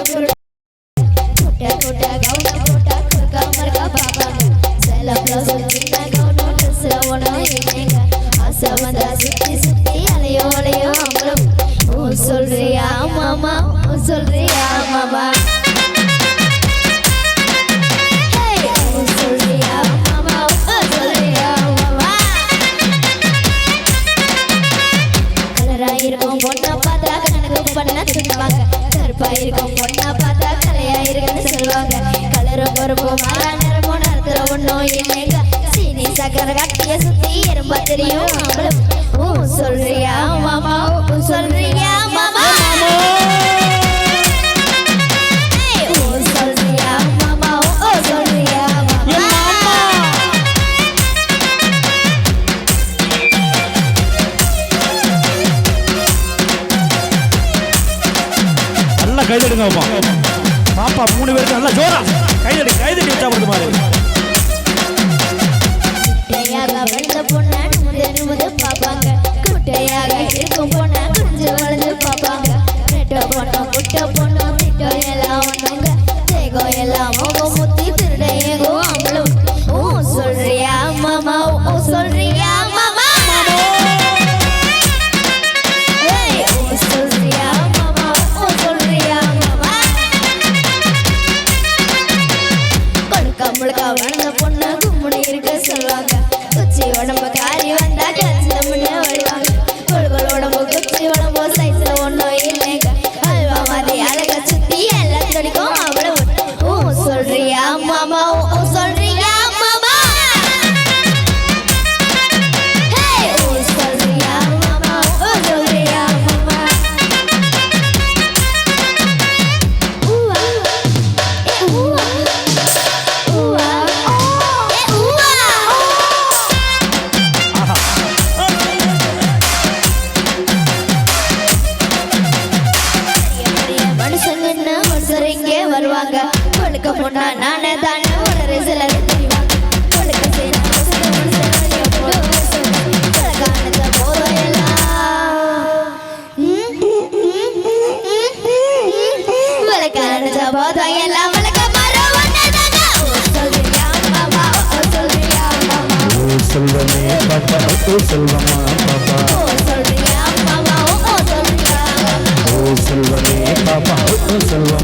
குட்ட குட்ட கவுன போட்டா குறுக்கா மறுக்கா பாப்பாங்க செல பிளவுஸ் சின்ன கவுன ட்ரெஸ்ல ஒண்ணும் இல்லைங்க ஆசை வந்தா சுத்தி சுத்தி அலையோ அலையோ அம்பளம் ஓ சொல்றியா மாமா ஓ சொல்றியா மாமா இருக்கும் பொண்ணா பார்த்தா கணக்கு பண்ண சொல்லுவாங்க கருப்பா இருக்கும் பொண்ணா பார்த்தா கலையா இருக்குன்னு சொல்லுவாங்க கலரும் பருப்பும் மாறா நிறமும் நேரத்துல ஒன்னும் இல்லைங்க சீனி சக்கரை கட்டிய சுத்தி எறும்பா தெரியும் அவளும் ஓ சொல்றியா மாமா ஓ சொல்றியா மாமா ஓ சொல்றியா மாமா ஓ சொல்றியா கைதடுங்க பாப்பா 3 பேருக்கு நல்லா ஜோரா கைதடி வச்சா போடுது மாதிரி குட்டையாக வளர்ந்த பொண்ணா நிமிந்து பாப்பாங்க குட்டையாக இருக்கும் பொண்ணா குஞ்சு வளர்ந்து பாப்பாங்க நெட்ட பொண்ணு குட்ட பொண்ணு திட்டோ எல்லாம் ஒண்ணுங்க தேகோ எல்லாம் மோகம் முத்தி திருடையகோ அம்பளும் ஓ சொல்றியா மாமா ஓ சொல்றியா மாமா வளர்ந்த பொண்ணு கும்முடி இருக்க சொல்லுவாங்க குச்சி உடம்பு காரி வந்தா கச்சில முன்னே வருவாங்க கொள்கொள் உடம்பு குச்சி உடம்பு சைஸ்ல ஒன்றும் இல்லைங்க அல்வா மாதிரி அழக சுத்தி எல்லாம் துடிக்கும் அவ்வளவு ஓ சொல்றியா மாமா ஓ சொல்றியா மாமா ஓ சொல்றியா மாமா ஓ சொல்றியா மாமா ஊவா ஊவா வருவாங்க கொடுக்க போனா நானே தானே உடனே சிலர் தெரிவாங்க கொடுக்க போதும் எல்லாம் விளக்கானத போதும் எல்லாம் விளக்க செல்வமே பாப்பா ஓ செல்வமா பாப்பா ஓ சொல்றியா மாமா ஓ சொல்றியா ஓ செல்வமே பாப்பா ஓ செல்வ